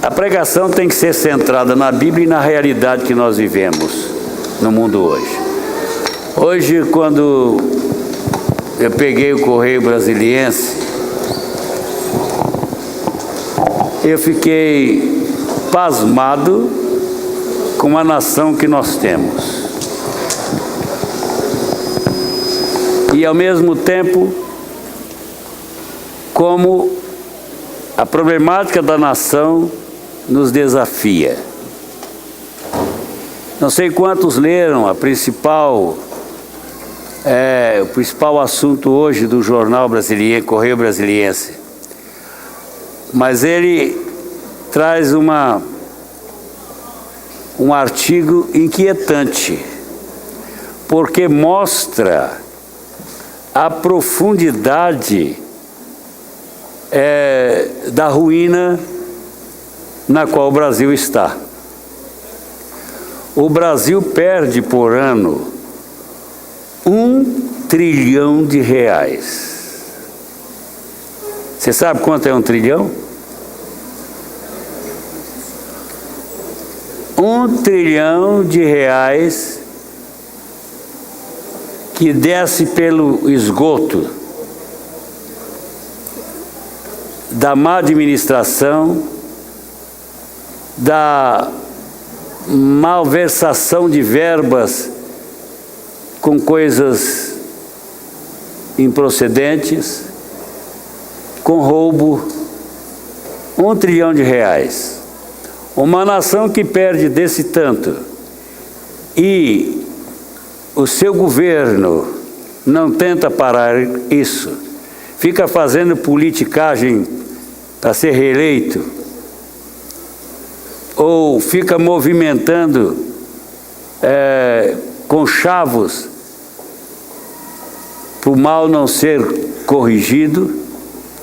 A pregação tem que ser centrada na Bíblia e na realidade que nós vivemos no mundo hoje. Hoje, quando eu peguei o Correio Brasiliense, eu fiquei pasmado com a nação que nós temos. E, ao mesmo tempo, como a problemática da nação nos desafia. Não sei quantos leram o principal assunto hoje do jornal brasileiro, Correio Brasiliense, mas ele traz um artigo inquietante, porque mostra a profundidade da ruína na qual o Brasil está. O Brasil perde por ano R$1 trilhão. Você sabe quanto é 1 trilhão? 1 trilhão de reais que desce pelo esgoto da má administração, da malversação de verbas com coisas improcedentes, com roubo. 1 trilhão de reais. Uma nação que perde desse tanto e o seu governo não tenta parar isso, fica fazendo politicagem para ser reeleito, ou fica movimentando conchavos para o mal não ser corrigido,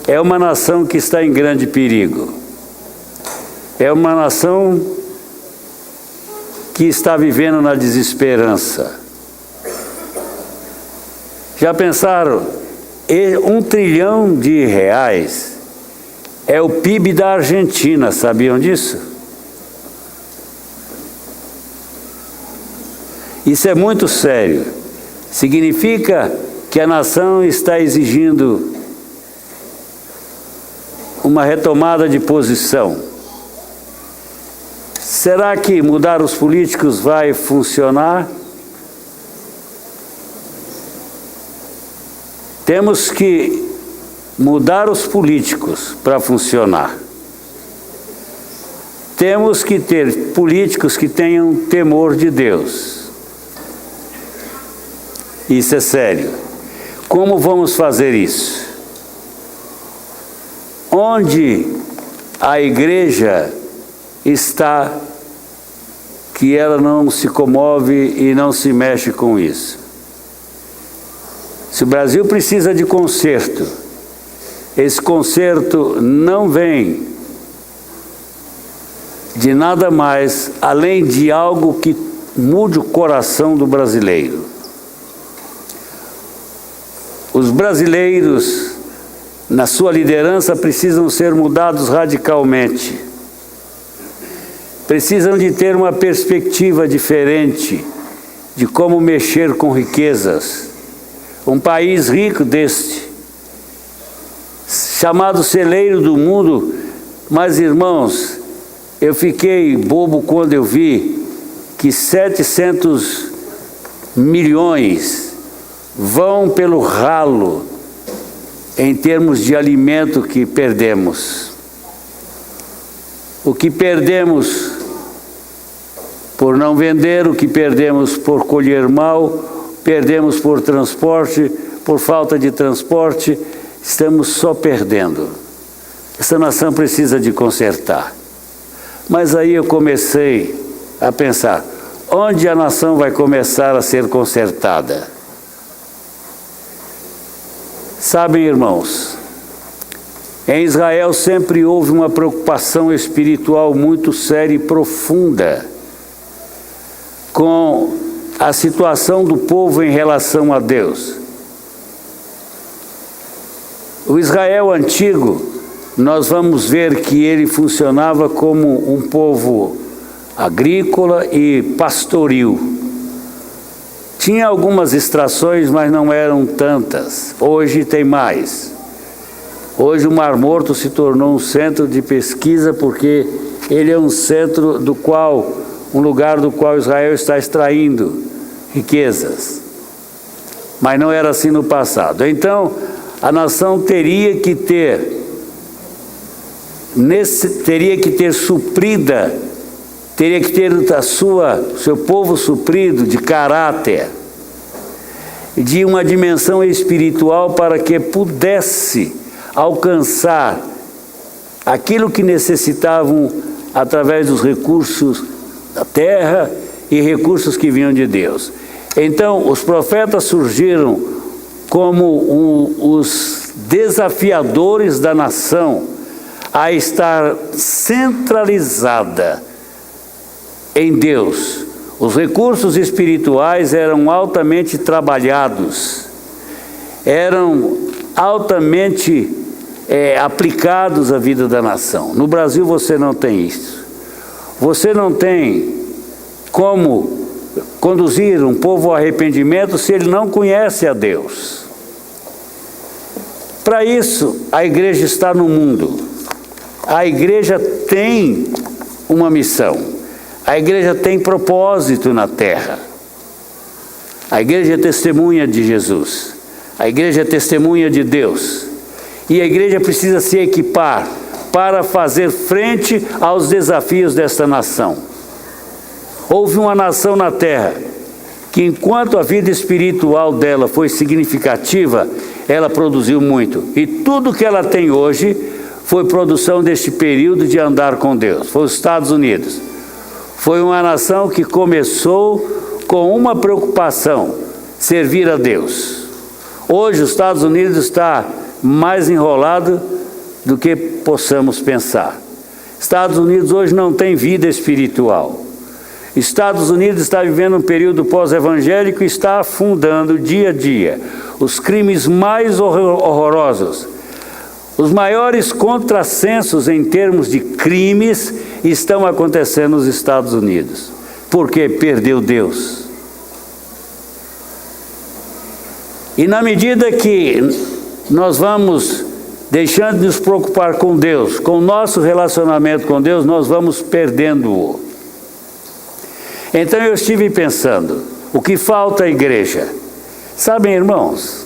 é uma nação que está em grande perigo. É uma nação que está vivendo na desesperança. Já pensaram? 1 trilhão de reais é o PIB da Argentina, sabiam disso? Isso é muito sério. Significa que a nação está exigindo uma retomada de posição. Será que mudar os políticos vai funcionar? Temos que mudar os políticos para funcionar. Temos que ter políticos que tenham temor de Deus. Isso é sério. Como vamos fazer isso? Onde a igreja está que ela não se comove e não se mexe com isso? Se o Brasil precisa de conserto, esse conserto não vem de nada mais além de algo que mude o coração do brasileiro. Os brasileiros, na sua liderança, precisam ser mudados radicalmente. Precisam de ter uma perspectiva diferente de como mexer com riquezas. Um país rico deste, chamado celeiro do mundo, mas, irmãos, eu fiquei bobo quando eu vi que 700 milhões vão pelo ralo em termos de alimento que perdemos. O que perdemos por não vender, o que perdemos por colher mal, perdemos por transporte, por falta de transporte, estamos só perdendo. Essa nação precisa de consertar. Mas aí eu comecei a pensar, onde a nação vai começar a ser consertada? Sabem, irmãos, em Israel sempre houve uma preocupação espiritual muito séria e profunda com a situação do povo em relação a Deus. O Israel antigo nós vamos ver que ele funcionava como um povo agrícola e pastoril. Tinha algumas extrações, mas não eram tantas. Hoje tem mais. Hoje o Mar Morto se tornou um centro de pesquisa, porque ele é um centro um lugar do qual Israel está extraindo riquezas. Mas não era assim no passado. Então, a nação teria que ter seu povo suprido de caráter, de uma dimensão espiritual, para que pudesse alcançar aquilo que necessitavam através dos recursos da terra e recursos que vinham de Deus. Então, os profetas surgiram como os desafiadores da nação a estar centralizada em Deus. Os recursos espirituais eram altamente trabalhados, eram altamente aplicados à vida da nação. No Brasil você não tem isso. Você não tem como conduzir um povo ao arrependimento se ele não conhece a Deus. Para isso, a igreja está no mundo. A igreja tem uma missão. A igreja tem propósito na terra. A igreja é testemunha de Jesus. A igreja é testemunha de Deus. E a igreja precisa se equipar para fazer frente aos desafios desta nação. Houve uma nação na terra que, enquanto a vida espiritual dela foi significativa, ela produziu muito. E tudo que ela tem hoje foi produção deste período de andar com Deus. Foi os Estados Unidos. Foi uma nação que começou com uma preocupação: servir a Deus. Hoje os Estados Unidos está mais enrolado do que possamos pensar. Estados Unidos hoje não tem vida espiritual. Estados Unidos está vivendo um período pós-evangélico e está afundando dia a dia os crimes mais horrorosos. Os maiores contrassensos em termos de crimes estão acontecendo nos Estados Unidos. Porque perdeu Deus. E na medida que nós vamos deixando de nos preocupar com Deus, com o nosso relacionamento com Deus, nós vamos perdendo-o. Então eu estive pensando, o que falta à igreja? Sabem, irmãos,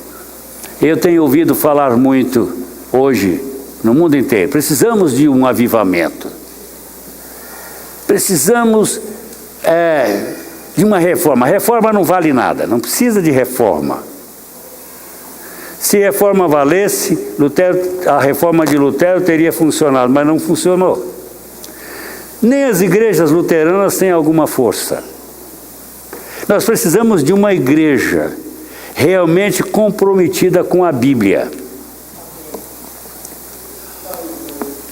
eu tenho ouvido falar muito hoje no mundo inteiro, precisamos de um avivamento. Precisamos de uma reforma. Reforma não vale nada, não precisa de reforma. Se reforma valesse, a reforma de Lutero teria funcionado, mas não funcionou. Nem as igrejas luteranas têm alguma força. Nós precisamos de uma igreja realmente comprometida com a Bíblia,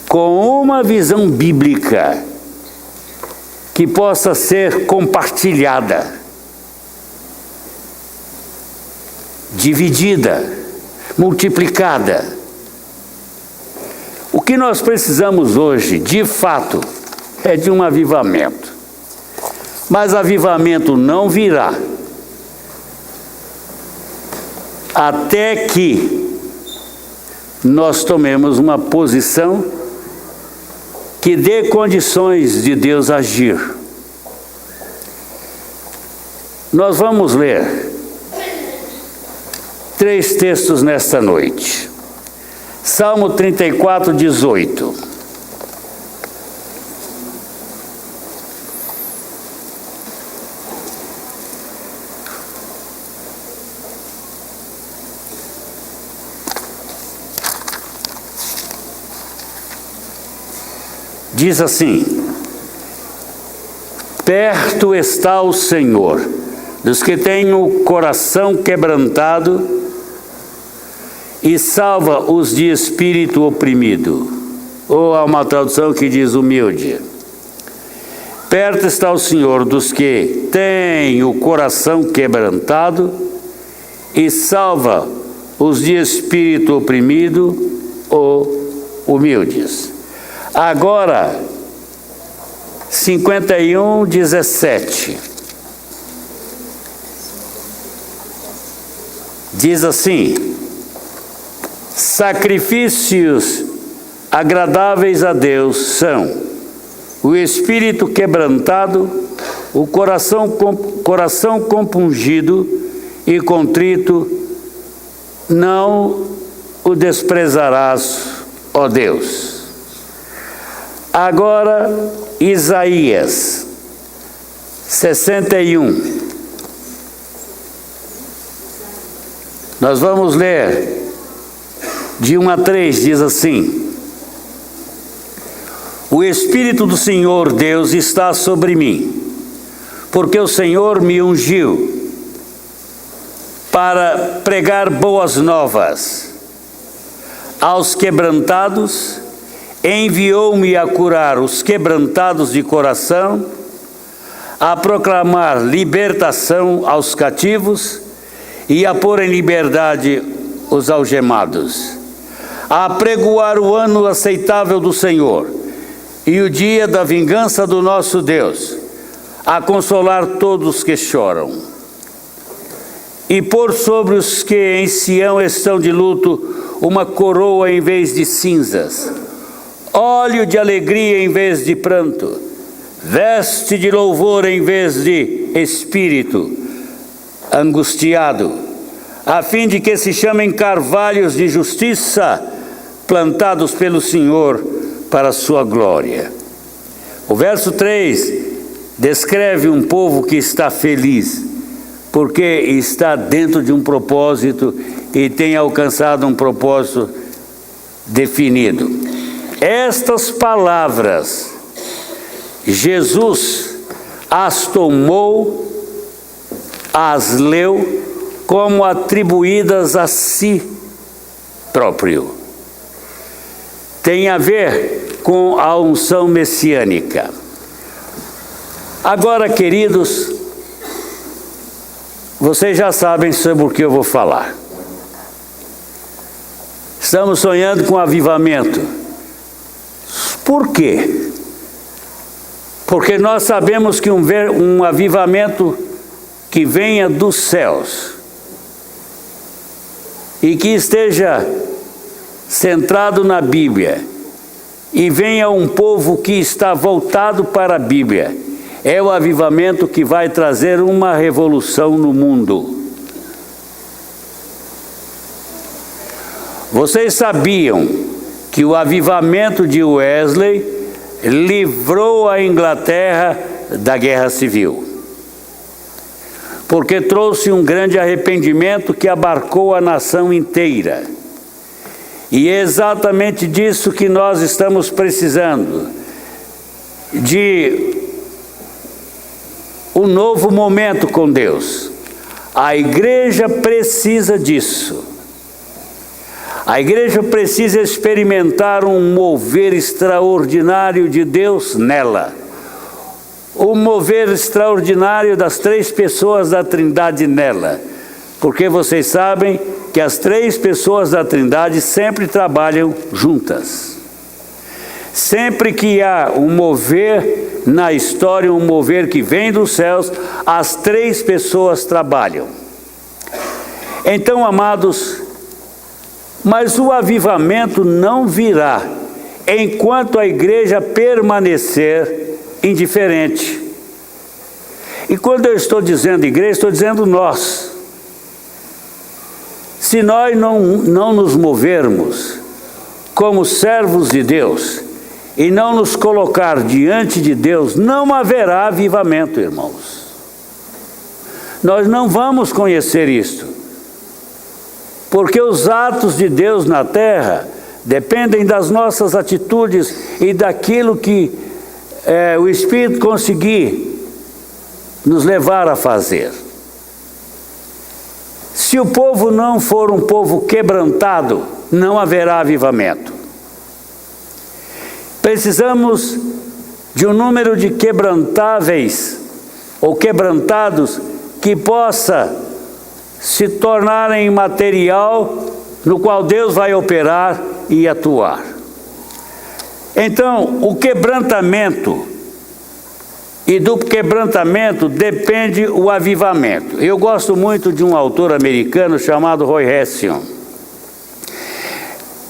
com uma visão bíblica que possa ser compartilhada, dividida, multiplicada. O que nós precisamos hoje, de fato, é de um avivamento. Mas avivamento não virá até que nós tomemos uma posição que dê condições de Deus agir. Nós vamos ler 3 textos nesta noite. Salmo 34, 18. Diz assim: perto está o Senhor dos que têm o coração quebrantado e salva os de espírito oprimido. Ou há uma tradução que diz humilde. Perto está o Senhor dos que têm o coração quebrantado e salva os de espírito oprimido ou humildes. Agora, 51:17. Diz assim: sacrifícios agradáveis a Deus são o espírito quebrantado, o coração compungido e contrito, não o desprezarás, ó Deus. Agora, Isaías 61. Nós vamos ler de 1 a 3, diz assim: o Espírito do Senhor Deus está sobre mim, porque o Senhor me ungiu para pregar boas novas aos quebrantados, enviou-me a curar os quebrantados de coração, a proclamar libertação aos cativos e a pôr em liberdade os algemados, a apregoar o ano aceitável do Senhor e o dia da vingança do nosso Deus, a consolar todos que choram, e pôr sobre os que em Sião estão de luto uma coroa em vez de cinzas, óleo de alegria em vez de pranto, veste de louvor em vez de espírito angustiado, a fim de que se chamem carvalhos de justiça, plantados pelo Senhor para a sua glória. O verso 3 descreve um povo que está feliz, porque está dentro de um propósito e tem alcançado um propósito definido. Estas palavras, Jesus as tomou, as leu como atribuídas a si próprio. Tem a ver com a unção messiânica. Agora, queridos, vocês já sabem sobre o que eu vou falar. Estamos sonhando com avivamento. Por quê? Porque nós sabemos que um avivamento que venha dos céus e que esteja centrado na Bíblia e venha um povo que está voltado para a Bíblia, é o avivamento que vai trazer uma revolução no mundo. Vocês sabiam que o avivamento de Wesley livrou a Inglaterra da Guerra Civil, porque trouxe um grande arrependimento que abarcou a nação inteira. E é exatamente disso que nós estamos precisando, de um novo momento com Deus. A igreja precisa disso. A igreja precisa experimentar um mover extraordinário de Deus nela. O mover extraordinário das três pessoas da Trindade nela. Porque vocês sabem que as três pessoas da Trindade sempre trabalham juntas. Sempre que há um mover na história, um mover que vem dos céus, as três pessoas trabalham. Então, amados, mas o avivamento não virá enquanto a igreja permanecer indiferente. E quando eu estou dizendo igreja, estou dizendo nós. Se nós não nos movermos como servos de Deus e não nos colocar diante de Deus, não haverá avivamento, irmãos. Nós não vamos conhecer isto, porque os atos de Deus na terra dependem das nossas atitudes e daquilo que o Espírito conseguir nos levar a fazer. Se o povo não for um povo quebrantado, não haverá avivamento. Precisamos de um número de quebrantáveis ou quebrantados que possa se tornarem material no qual Deus vai operar e atuar. Então, o quebrantamento, e do quebrantamento depende o avivamento. Eu gosto muito de um autor americano chamado Roy Hession.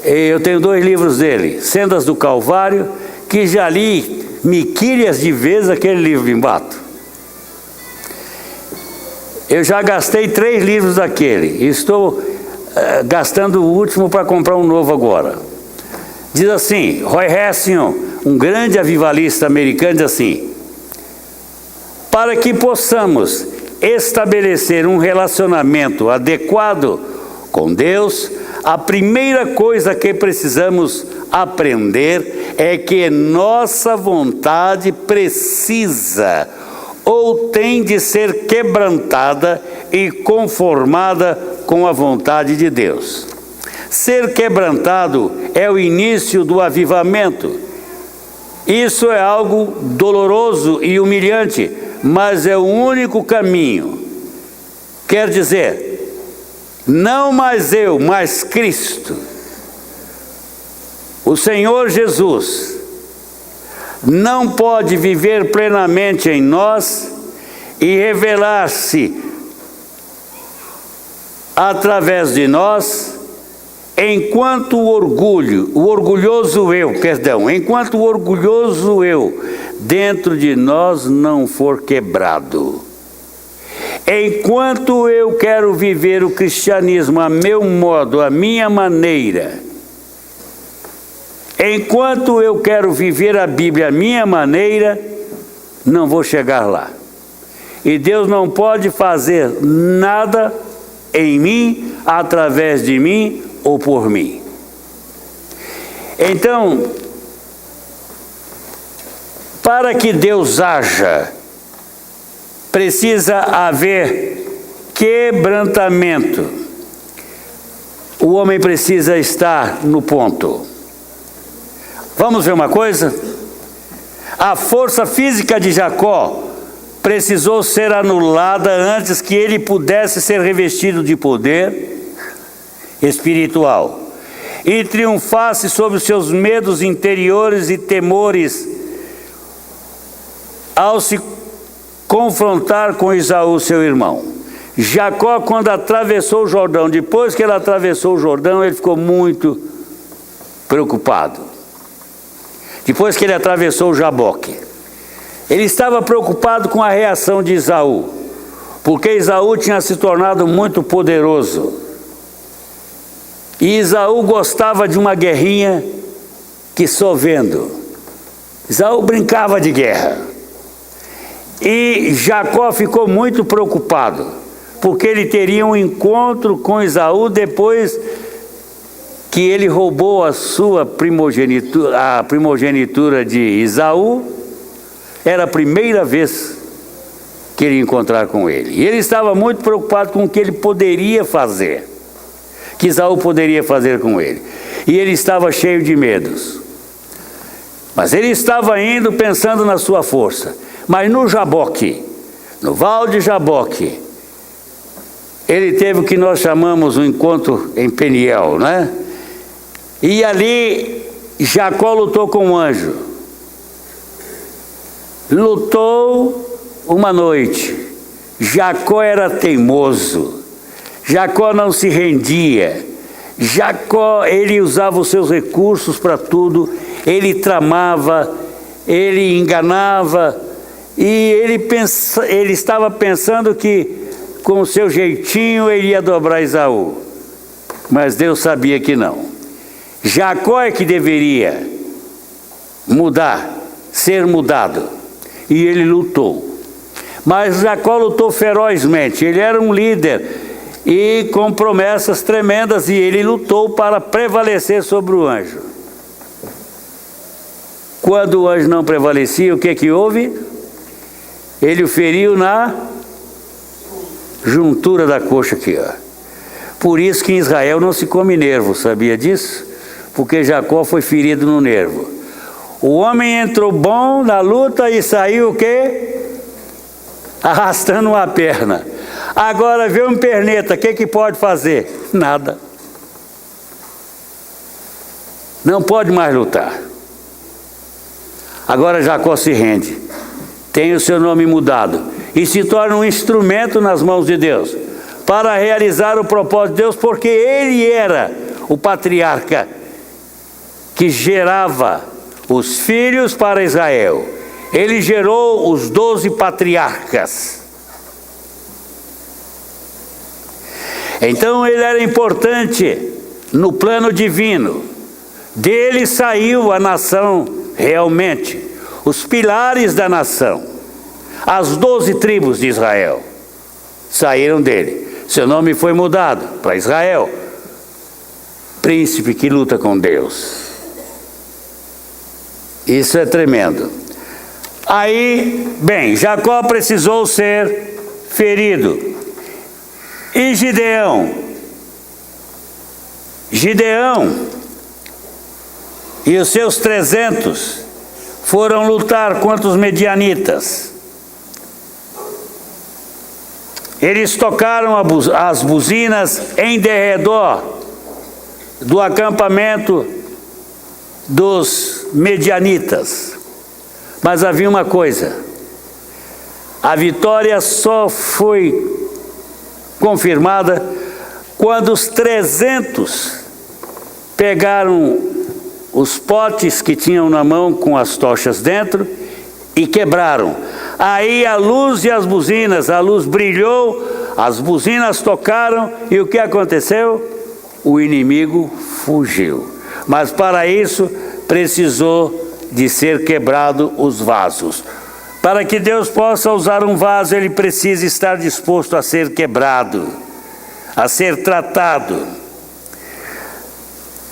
Eu tenho 2 livros dele, Sendas do Calvário, que já li miquilhas de vezes aquele livro embaixo. Eu já gastei 3 livros daquele, estou gastando o último para comprar um novo agora. Diz assim, Roy Hession, um grande avivalista americano, diz assim: para que possamos estabelecer um relacionamento adequado com Deus, a primeira coisa que precisamos aprender é que nossa vontade precisa ou tem de ser quebrantada e conformada com a vontade de Deus. Ser quebrantado é o início do avivamento. Isso é algo doloroso e humilhante, mas é o único caminho. Quer dizer, não mais eu, mas Cristo. O Senhor Jesus não pode viver plenamente em nós e revelar-se através de nós, enquanto o orgulhoso eu dentro de nós não for quebrado. Enquanto eu quero viver o cristianismo a meu modo, a minha maneira, enquanto eu quero viver a Bíblia a minha maneira, não vou chegar lá. E Deus não pode fazer nada em mim, através de mim ou por mim. Então, para que Deus haja, precisa haver quebrantamento. O homem precisa estar no ponto. Vamos ver uma coisa? A força física de Jacó precisou ser anulada antes que ele pudesse ser revestido de poder espiritual e triunfasse sobre os seus medos interiores e temores ao se confrontar com Esaú, seu irmão. Jacó, quando atravessou o Jordão, depois que ele atravessou o Jordão, ele ficou muito preocupado. Depois que ele atravessou o Jaboque, ele estava preocupado com a reação de Esaú, porque Esaú tinha se tornado muito poderoso. E Esaú gostava de uma guerrinha que só vendo. Esaú brincava de guerra. E Jacó ficou muito preocupado, porque ele teria um encontro com Esaú depois que ele roubou a sua primogenitura, a primogenitura de Esaú. Era a primeira vez que ele ia encontrar com ele. E ele estava muito preocupado com o que ele poderia fazer, que Esaú poderia fazer com ele. E ele estava cheio de medos. Mas ele estava indo pensando na sua força. Mas no Jaboque, no Val de Jaboque, ele teve o que nós chamamos um encontro em Peniel, né? E ali Jacó lutou com um anjo. Lutou uma noite. Jacó era teimoso. Jacó não se rendia. Jacó, ele usava os seus recursos para tudo. Ele tramava, ele enganava. E ele estava pensando que com o seu jeitinho ele ia dobrar Esaú. Mas Deus sabia que não. Jacó é que deveria mudar, ser mudado. E ele lutou. Mas Jacó lutou ferozmente. Ele era um líder e com promessas tremendas, e ele lutou para prevalecer sobre o anjo. Quando o anjo não prevalecia, o que houve? Ele o feriu na juntura da coxa aqui, ó. Por isso que em Israel não se come nervo, sabia disso? Porque Jacó foi ferido no nervo. O homem entrou bom na luta e saiu o quê? Arrastando uma perna. Agora vê um perneta, o que pode fazer? Nada. Não pode mais lutar. Agora Jacó se rende, tem o seu nome mudado e se torna um instrumento nas mãos de Deus para realizar o propósito de Deus, porque ele era o patriarca que gerava os filhos para Israel. Ele gerou os 12 patriarcas. Então ele era importante no plano divino. Dele saiu a nação realmente, os pilares da nação. As 12 tribos de Israel saíram dele. Seu nome foi mudado para Israel, príncipe que luta com Deus. Isso é tremendo. Aí, bem, Jacó precisou ser ferido. E Gideão e os seus 300 foram lutar contra os medianitas. Eles tocaram as buzinas em derredor do acampamento dos medianitas. Mas havia uma coisa: a vitória só foi confirmada quando os 300 pegaram os potes que tinham na mão com as tochas dentro e quebraram. Aí a luz e as buzinas, a luz brilhou, as buzinas tocaram e o que aconteceu? O inimigo fugiu. Mas para isso precisou de ser quebrado os vasos. Para que Deus possa usar um vaso, ele precisa estar disposto a ser quebrado, a ser tratado.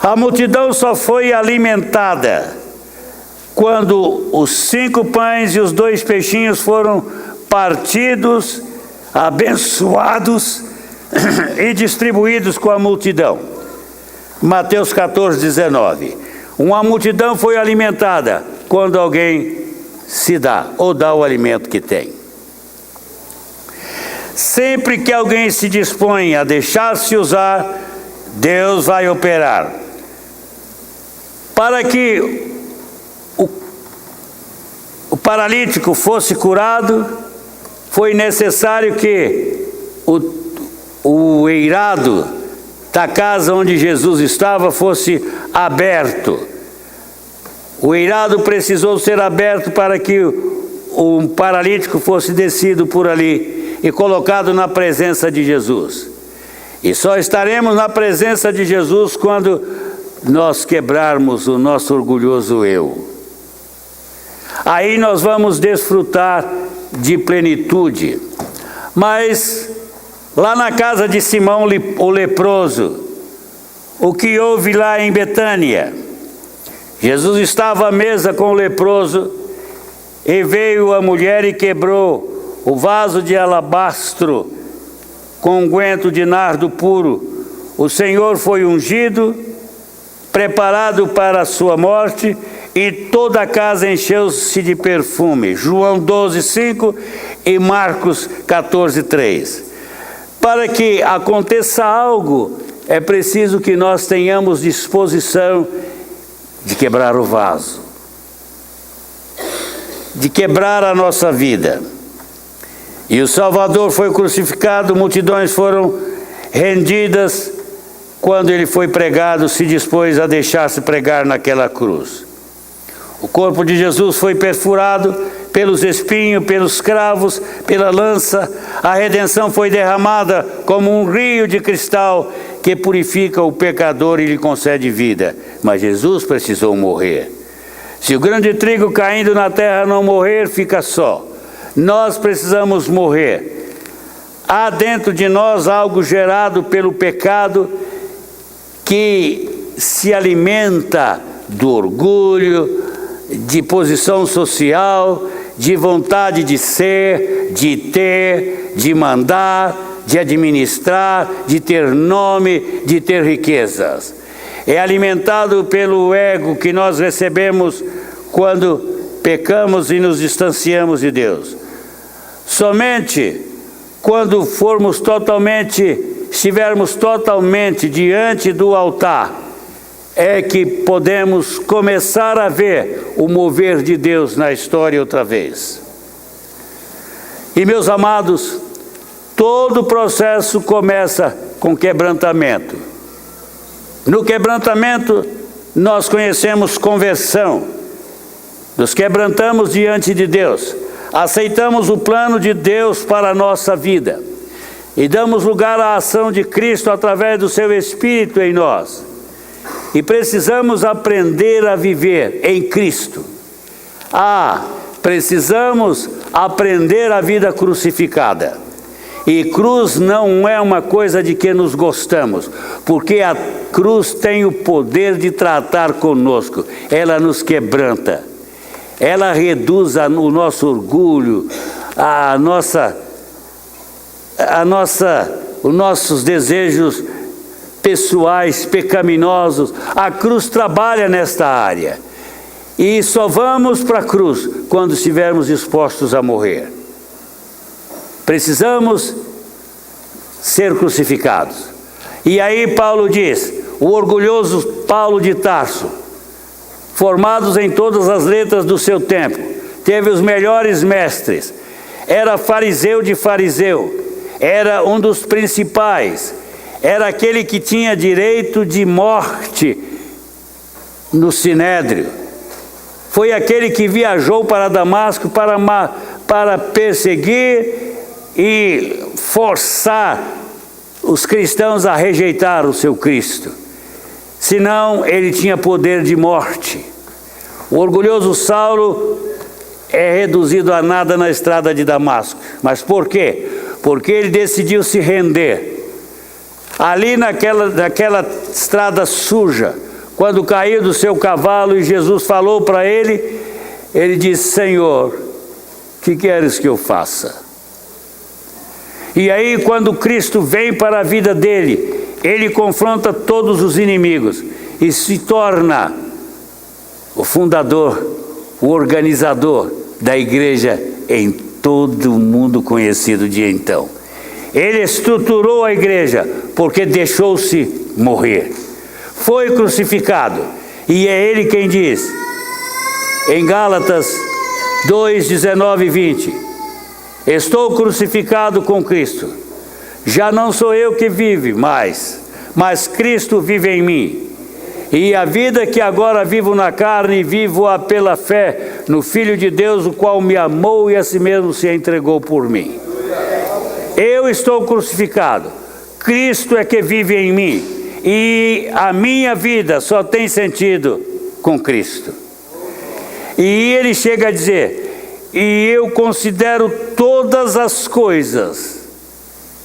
A multidão só foi alimentada quando os 5 pães e os 2 peixinhos foram partidos, abençoados e distribuídos com a multidão. Mateus 14, 19. Uma multidão foi alimentada quando alguém se dá, ou dá o alimento que tem. Sempre que alguém se dispõe a deixar-se usar, Deus vai operar. Para que o paralítico fosse curado, foi necessário que o eirado da casa onde Jesus estava fosse aberto. O eirado precisou ser aberto para que o paralítico fosse descido por ali e colocado na presença de Jesus. E só estaremos na presença de Jesus quando nós quebrarmos o nosso orgulhoso eu. Aí nós vamos desfrutar de plenitude. Mas lá na casa de Simão o leproso, o que houve lá em Betânia? Jesus estava à mesa com o leproso e veio a mulher e quebrou o vaso de alabastro com unguento de nardo puro. O Senhor foi ungido, preparado para a sua morte, e toda a casa encheu-se de perfume. João 12, 5 e Marcos 14, 3. Para que aconteça algo, é preciso que nós tenhamos disposição de quebrar o vaso, de quebrar a nossa vida. E o Salvador foi crucificado, multidões foram rendidas quando ele foi pregado, se dispôs a deixar-se pregar naquela cruz. O corpo de Jesus foi perfurado pelos espinhos, pelos cravos, pela lança. A redenção foi derramada como um rio de cristal que purifica o pecador e lhe concede vida. Mas Jesus precisou morrer. Se o grão de trigo caindo na terra não morrer, fica só. Nós precisamos morrer. Há dentro de nós algo gerado pelo pecado que se alimenta do orgulho, de posição social, de vontade de ser, de ter, de mandar, de administrar, de ter nome, de ter riquezas. É alimentado pelo ego que nós recebemos quando pecamos e nos distanciamos de Deus. Somente quando estivermos totalmente diante do altar, é que podemos começar a ver o mover de Deus na história outra vez. E, meus amados, todo o processo começa com quebrantamento. No quebrantamento, nós conhecemos conversão. Nos quebrantamos diante de Deus. Aceitamos o plano de Deus para a nossa vida. E damos lugar à ação de Cristo através do seu Espírito em nós. E precisamos aprender a viver em Cristo. Precisamos aprender a vida crucificada. E cruz não é uma coisa de que nos gostamos, porque a cruz tem o poder de tratar conosco. Ela nos quebranta. Ela reduz o nosso orgulho, os nossos desejos pessoais, pecaminosos. A cruz trabalha nesta área. E só vamos para a cruz quando estivermos dispostos a morrer. Precisamos ser crucificados. E aí Paulo diz, o orgulhoso Paulo de Tarso, formados em todas as letras do seu tempo, teve os melhores mestres, era fariseu de fariseu, era um dos principais, era aquele que tinha direito de morte no Sinédrio. Foi aquele que viajou para Damasco para perseguir e forçar os cristãos a rejeitar o seu Cristo. Senão, ele tinha poder de morte. O orgulhoso Saulo é reduzido a nada na estrada de Damasco. Mas por quê? Porque ele decidiu se render. Ali naquela estrada suja, quando caiu do seu cavalo e Jesus falou para ele, ele disse, Senhor, que queres que eu faça? E aí, quando Cristo vem para a vida dele, ele confronta todos os inimigos e se torna o fundador, o organizador da igreja em todo o mundo conhecido de então. Ele estruturou a igreja porque deixou-se morrer. Foi crucificado. E é ele quem diz, em Gálatas 2, 19 e 20, estou crucificado com Cristo. Já não sou eu que vive mais, mas Cristo vive em mim. E a vida que agora vivo na carne, vivo-a pela fé no Filho de Deus, o qual me amou e a si mesmo se entregou por mim. Eu estou crucificado. Cristo é que vive em mim. E a minha vida só tem sentido com Cristo. E ele chega a dizer, e eu considero todas as coisas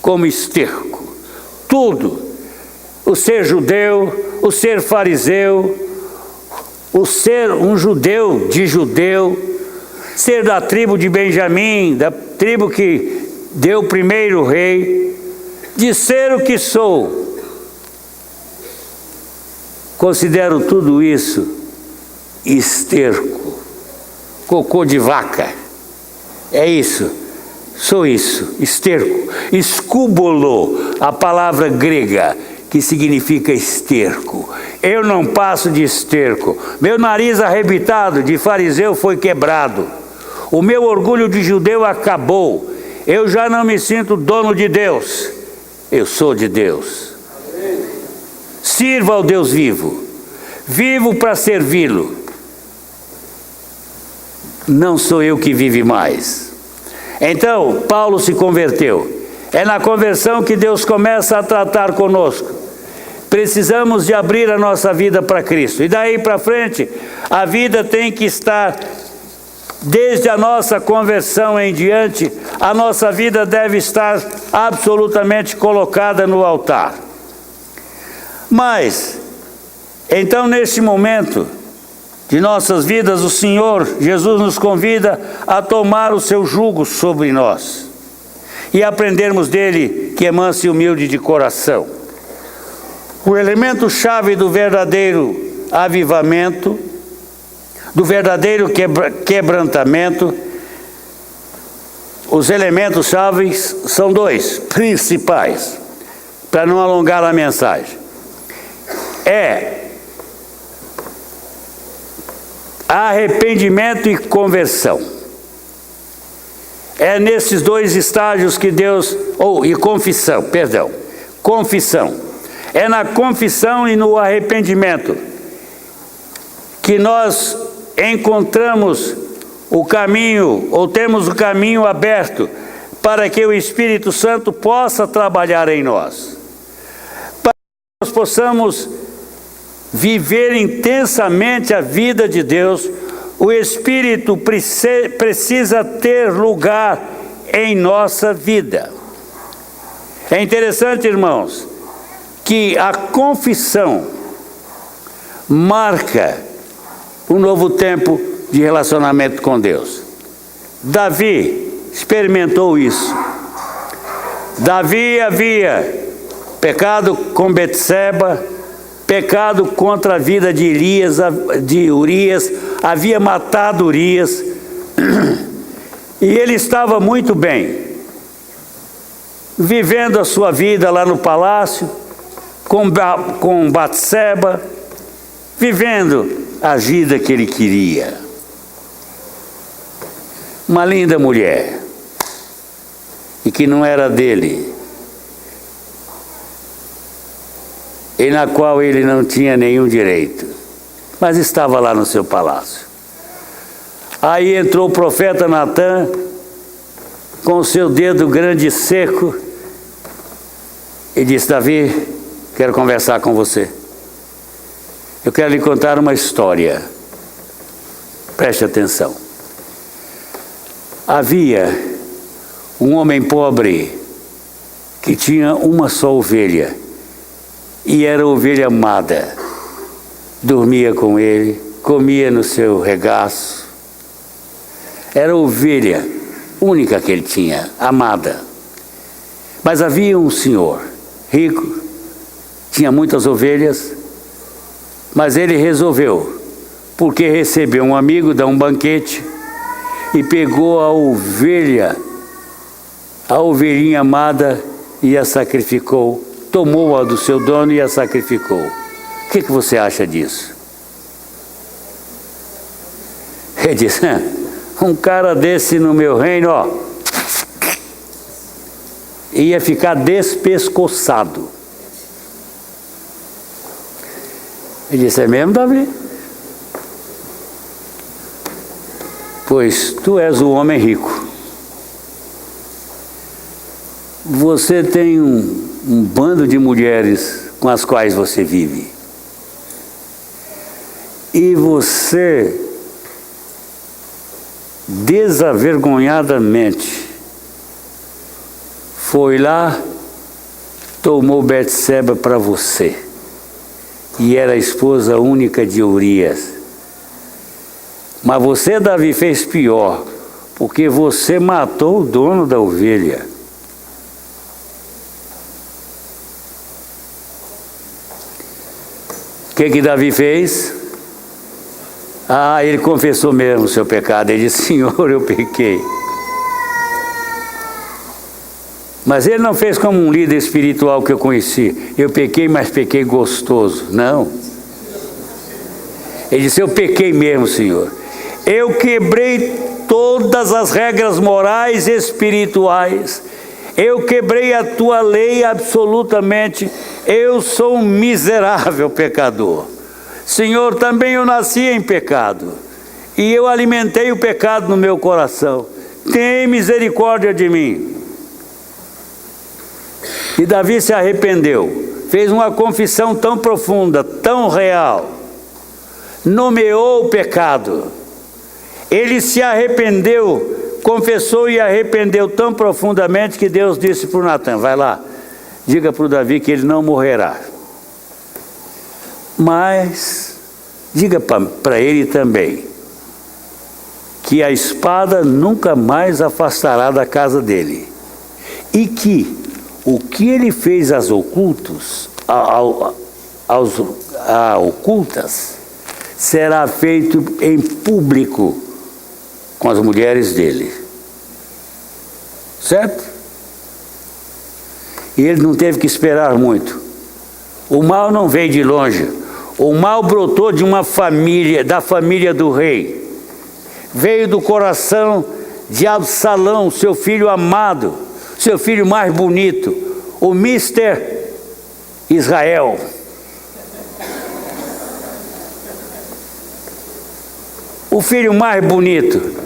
como esterco. Tudo. O ser judeu, o ser fariseu, o ser um judeu de judeu, ser da tribo de Benjamim, da tribo que deu o primeiro rei, de ser o que sou. Considero tudo isso esterco, cocô de vaca. É isso, sou isso, esterco. Escúbolo, a palavra grega, que significa esterco. Eu não passo de esterco. Meu nariz arrebitado de fariseu foi quebrado. O meu orgulho de judeu acabou. Eu já não me sinto dono de Deus. Eu sou de Deus. Sirva ao Deus vivo. Vivo para servi-lo. Não sou eu que vive mais. Então, Paulo se converteu. É na conversão que Deus começa a tratar conosco. Precisamos de abrir a nossa vida para Cristo. E daí para frente, a vida tem que estar, desde a nossa conversão em diante, a nossa vida deve estar absolutamente colocada no altar. Mas, então neste momento de nossas vidas, o Senhor Jesus nos convida a tomar o seu jugo sobre nós e aprendermos dele, que é manso e humilde de coração. O elemento chave do verdadeiro avivamento, do verdadeiro quebrantamento, os elementos chaves são dois, principais, para não alongar a mensagem. É arrependimento e conversão. É nesses dois estágios que Deus, e confissão, perdão, confissão. É na confissão e no arrependimento que nós encontramos o caminho, ou temos o caminho aberto para que o Espírito Santo possa trabalhar em nós. Para que nós possamos viver intensamente a vida de Deus, o Espírito precisa ter lugar em nossa vida. É interessante, irmãos, que a confissão marca um novo tempo de relacionamento com Deus. Davi experimentou isso. Davi havia pecado com Betseba, pecado contra a vida de Urias, havia matado Urias, e ele estava muito bem, vivendo a sua vida lá no palácio, com Batseba, vivendo a vida que ele queria. Uma linda mulher, e que não era dele, e na qual ele não tinha nenhum direito, mas estava lá no seu palácio. Aí entrou o profeta Natã, com o seu dedo grande e seco, e disse: Davi, quero conversar com você. Eu quero lhe contar uma história. Preste atenção. Havia um homem pobre que tinha uma só ovelha, e era ovelha amada. Dormia com ele, comia no seu regaço. Era a ovelha única que ele tinha, amada. Mas havia um senhor rico, tinha muitas ovelhas, mas ele resolveu, porque recebeu um amigo, dá um banquete, e pegou a ovelhinha amada, e a sacrificou. Tomou-a do seu dono e a sacrificou. O que você acha disso? Ele disse: um cara desse no meu reino, ia ficar despescoçado. Ele disse: é mesmo, Davi? Pois tu és o homem rico. Você tem um bando de mulheres com as quais você vive. E você, desavergonhadamente, foi lá, tomou Betseba para você. E era a esposa única de Urias. Mas você, Davi, fez pior, porque você matou o dono da ovelha. O que Davi fez? Ele confessou mesmo o seu pecado. Ele disse: Senhor, eu pequei. Mas ele não fez como um líder espiritual que eu conheci: eu pequei, mas pequei gostoso. Não. Ele disse: eu pequei mesmo, Senhor. Eu quebrei todas as regras morais e espirituais. Eu quebrei a tua lei absolutamente. Eu sou um miserável pecador. Senhor, também eu nasci em pecado, e eu alimentei o pecado no meu coração. Tem misericórdia de mim. E Davi se arrependeu, fez uma confissão tão profunda, tão real, nomeou o pecado. Ele se arrependeu, confessou e arrependeu tão profundamente que Deus disse para o Natã: vai lá, diga para o Davi que ele não morrerá. Mas diga para ele também que a espada nunca mais afastará da casa dele, e que o que ele fez às ocultas será feito em público com as mulheres dele. Certo? E ele não teve que esperar muito. O mal não veio de longe. O mal brotou de uma família, da família do rei. Veio do coração de Absalão, seu filho amado, seu filho mais bonito, o Mister Israel. O filho mais bonito.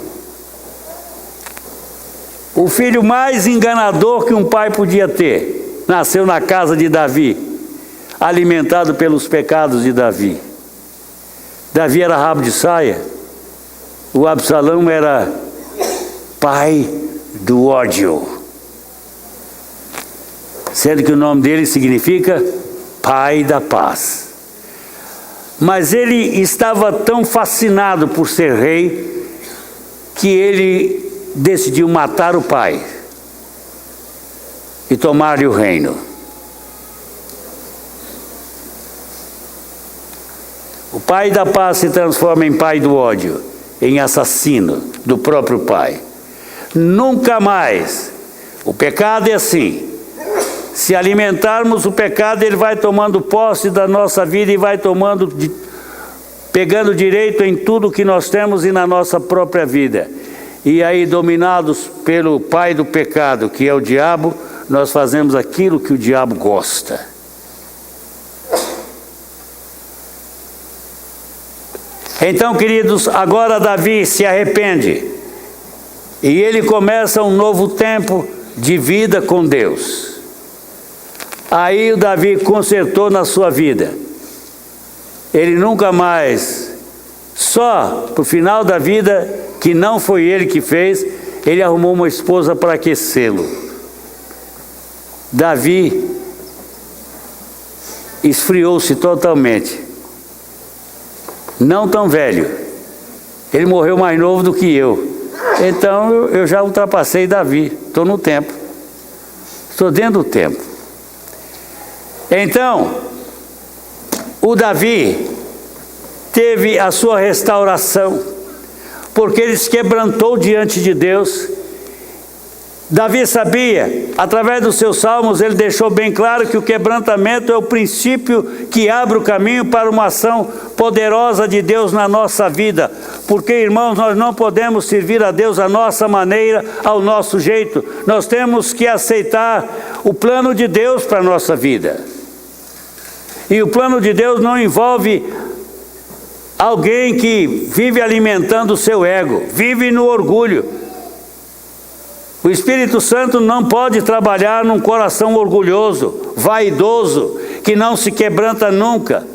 O filho mais enganador que um pai podia ter. Nasceu na casa de Davi, alimentado pelos pecados de Davi. Davi era rabo de saia. O Absalão era pai do ódio. Sendo que o nome dele significa pai da paz. Mas ele estava tão fascinado por ser rei que ele decidiu matar o pai e tomar-lhe o reino. O pai da paz se transforma em pai do ódio, em assassino do próprio pai. Nunca mais. O pecado é assim. Se alimentarmos o pecado, ele vai tomando posse da nossa vida e vai pegando direito em tudo que nós temos e na nossa própria vida. E aí, dominados pelo pai do pecado, que é o diabo, nós fazemos aquilo que o diabo gosta. Então, queridos, agora Davi se arrepende. E ele começa um novo tempo de vida com Deus. Aí o Davi consertou na sua vida. Ele nunca mais, só para o final da vida, que não foi ele que fez, ele arrumou uma esposa para aquecê-lo. Davi esfriou-se totalmente. Não tão velho. Ele morreu mais novo do que eu. Então eu já ultrapassei Davi. Estou no tempo. Estou dentro do tempo. Então, o Davi teve a sua restauração, porque ele se quebrantou diante de Deus. Davi sabia, através dos seus salmos, ele deixou bem claro que o quebrantamento é o princípio que abre o caminho para uma ação poderosa de Deus na nossa vida. Porque, irmãos, nós não podemos servir a Deus à nossa maneira, ao nosso jeito. Nós temos que aceitar o plano de Deus para a nossa vida. E o plano de Deus não envolve alguém que vive alimentando o seu ego, vive no orgulho. O Espírito Santo não pode trabalhar num coração orgulhoso, vaidoso, que não se quebranta nunca,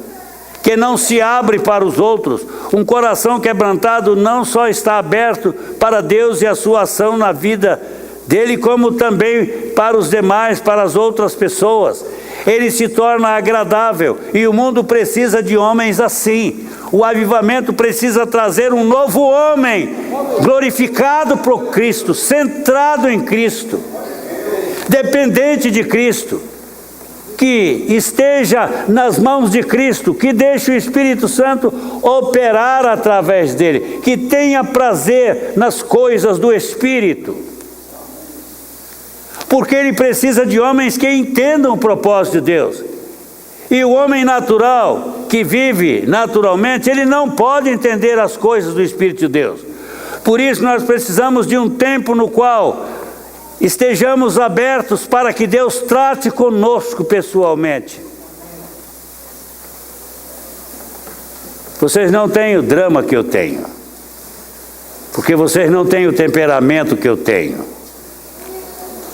que não se abre para os outros. Um coração quebrantado não só está aberto para Deus e a sua ação na vida dele, como também para os demais, para as outras pessoas. Ele se torna agradável e o mundo precisa de homens assim. O avivamento precisa trazer um novo homem, glorificado por Cristo, centrado em Cristo, dependente de Cristo, que esteja nas mãos de Cristo, que deixe o Espírito Santo operar através dele, que tenha prazer nas coisas do Espírito. Porque ele precisa de homens que entendam o propósito de Deus. E o homem natural, que vive naturalmente, ele não pode entender as coisas do Espírito de Deus. Por isso nós precisamos de um tempo no qual estejamos abertos para que Deus trate conosco pessoalmente. Vocês não têm o drama que eu tenho, porque vocês não têm o temperamento que eu tenho.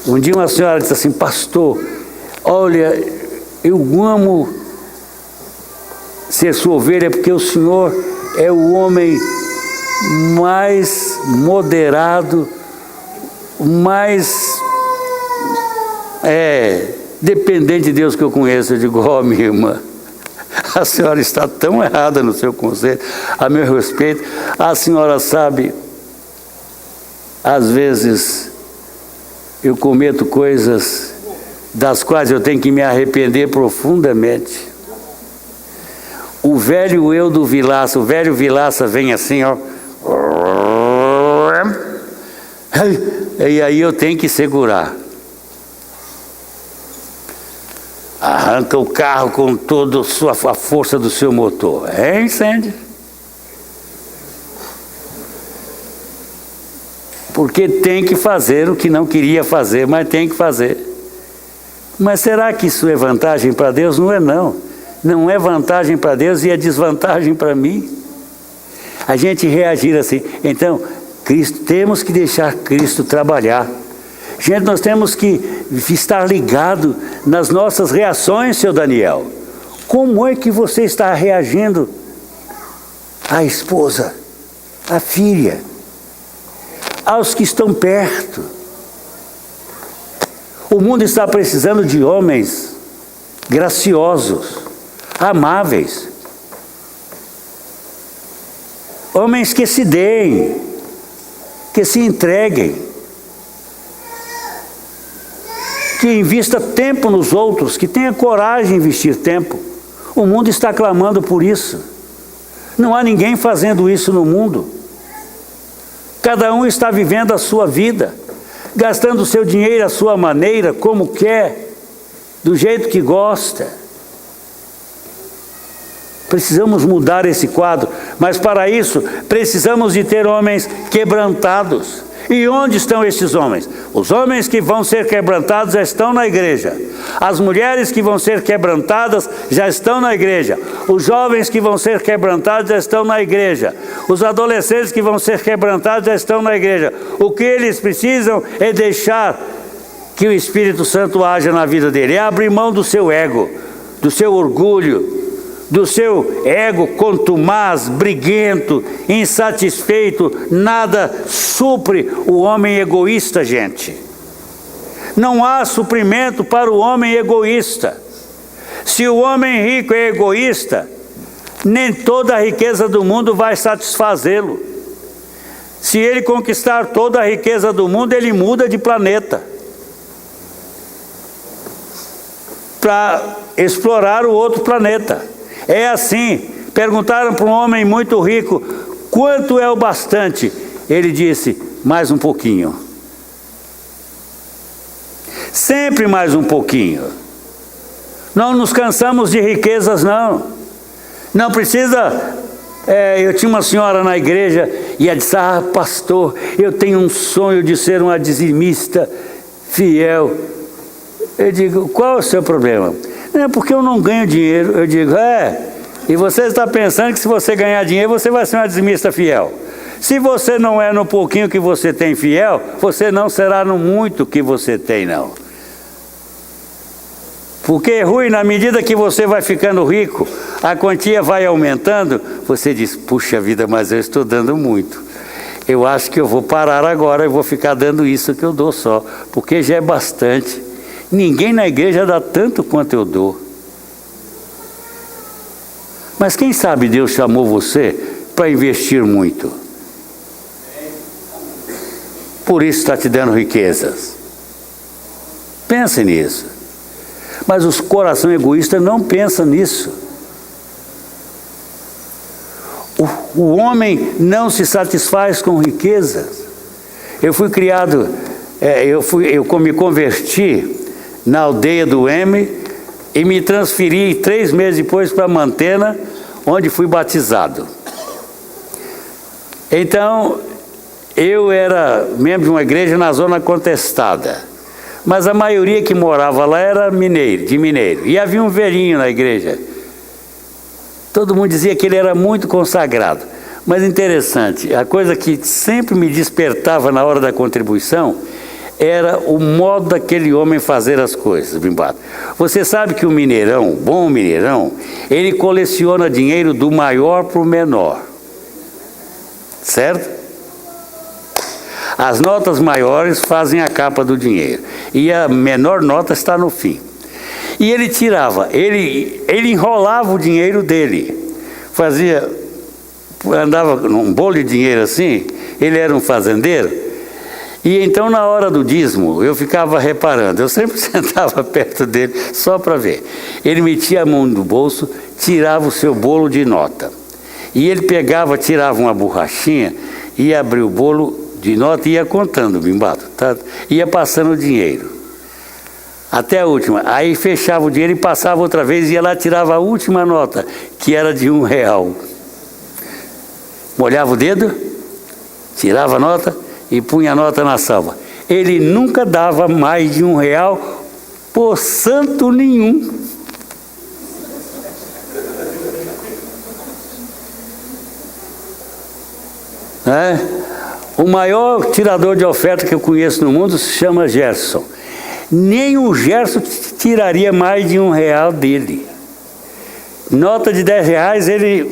Um dia uma senhora disse assim: pastor, olha, eu amo ser sua ovelha porque o senhor é o homem mais moderado, mais dependente de Deus que eu conheço. Eu digo: ó, minha irmã, a senhora está tão errada no seu conceito, a meu respeito. A senhora sabe, às vezes eu cometo coisas das quais eu tenho que me arrepender profundamente. O velho eu do Vilaça, o velho Vilaça vem assim, ó. E aí eu tenho que segurar. arranca o carro com toda a força do seu motor. É incêndio. Porque tem que fazer o que não queria fazer, mas tem que fazer. Mas será que isso é vantagem para Deus? Não é não. Não é vantagem para Deus e é desvantagem para mim. A gente reagir assim. Então, temos que deixar Cristo trabalhar. Gente, nós temos que estar ligado nas nossas reações, seu Daniel. Como é que você está reagindo à esposa, à filha, aos que estão perto? O mundo está precisando de homens graciosos, amáveis, homens que se deem, que se entreguem, que invista tempo nos outros, que tenha coragem de investir tempo. O mundo está clamando por isso. Não há ninguém fazendo isso no mundo. Cada um está vivendo a sua vida, gastando o seu dinheiro à sua maneira, como quer, do jeito que gosta. Precisamos mudar esse quadro, mas para isso precisamos de ter homens quebrantados. E onde estão esses homens? Os homens que vão ser quebrantados já estão na igreja. As mulheres que vão ser quebrantadas já estão na igreja. Os jovens que vão ser quebrantados já estão na igreja. Os adolescentes que vão ser quebrantados já estão na igreja. O que eles precisam é deixar que o Espírito Santo haja na vida dele. É abrir mão do seu ego, do seu orgulho, do seu ego contumaz, briguento, insatisfeito. Nada supre o homem egoísta, gente. Não há suprimento para o homem egoísta. Se o homem rico é egoísta, nem toda a riqueza do mundo vai satisfazê-lo. Se ele conquistar toda a riqueza do mundo, ele muda de planeta para explorar o outro planeta. É assim. Perguntaram para um homem muito rico: quanto é o bastante? Ele disse: mais um pouquinho. Sempre mais um pouquinho. Não nos cansamos de riquezas, não. Não precisa. Eu tinha uma senhora na igreja e ela disse: ah, pastor, eu tenho um sonho de ser uma dizimista fiel. Eu digo: qual é o seu problema? É porque eu não ganho dinheiro. Eu digo: e você está pensando que se você ganhar dinheiro, você vai ser uma dizimista fiel. Se você não é no pouquinho que você tem fiel, você não será no muito que você tem, não. Porque é ruim, na medida que você vai ficando rico, a quantia vai aumentando, você diz: puxa vida, mas eu estou dando muito. Eu acho que eu vou parar agora, eu vou ficar dando isso que eu dou só, porque já é bastante. Ninguém na igreja dá tanto quanto eu dou. Mas quem sabe Deus chamou você para investir muito. Por isso está te dando riquezas. Pense nisso. Mas os coração egoístas não pensam nisso. O homem não se satisfaz com riquezas. Eu fui criado, eu me converti na aldeia do M e me transferi 3 meses depois para Mantena, onde fui batizado. Então, eu era membro de uma igreja na zona contestada, mas a maioria que morava lá era de mineiro, e havia um velhinho na igreja. Todo mundo dizia que ele era muito consagrado, mas interessante, a coisa que sempre me despertava na hora da contribuição era o modo daquele homem fazer as coisas, Bimbato. Você sabe que o mineirão, bom mineirão, ele coleciona dinheiro do maior para o menor. Certo? As notas maiores fazem a capa do dinheiro. E a menor nota está no fim. E ele tirava, ele enrolava o dinheiro dele. Andava num bolo de dinheiro assim, ele era um fazendeiro. E então, na hora do dízimo, eu ficava reparando, eu sempre sentava perto dele só para ver. Ele metia a mão no bolso, tirava o seu bolo de nota. E ele tirava uma borrachinha, ia abrir o bolo de nota e ia contando, Bimbato, tá? Ia passando o dinheiro. Até a última. Aí fechava o dinheiro e passava outra vez, ia lá, tirava a última nota, que era de R$1. Molhava o dedo, tirava a nota e punha a nota na salva. Ele nunca dava mais de R$1 por santo nenhum. O maior tirador de oferta que eu conheço no mundo se chama Gerson. Nem o Gerson tiraria mais de R$1 dele. Nota de R$10 ele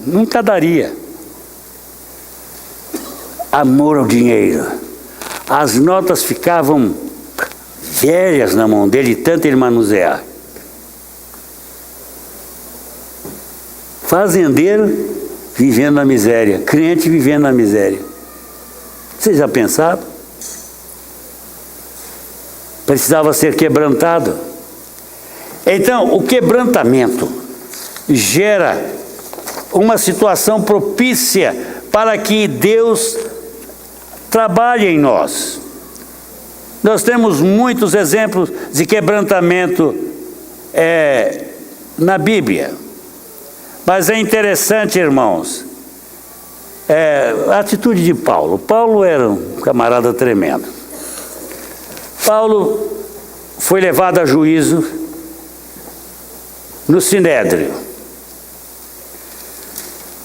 nunca daria. Amor ao dinheiro. As notas ficavam velhas na mão dele, tanto ele manusear. Fazendeiro vivendo na miséria, crente vivendo na miséria. Vocês já pensaram? Precisava ser quebrantado. Então, o quebrantamento gera uma situação propícia para que Deus trabalhe em nós. Nós temos muitos exemplos de quebrantamento na Bíblia. Mas é interessante, irmãos, a atitude de Paulo. Paulo era um camarada tremendo. Paulo foi levado a juízo no Sinédrio.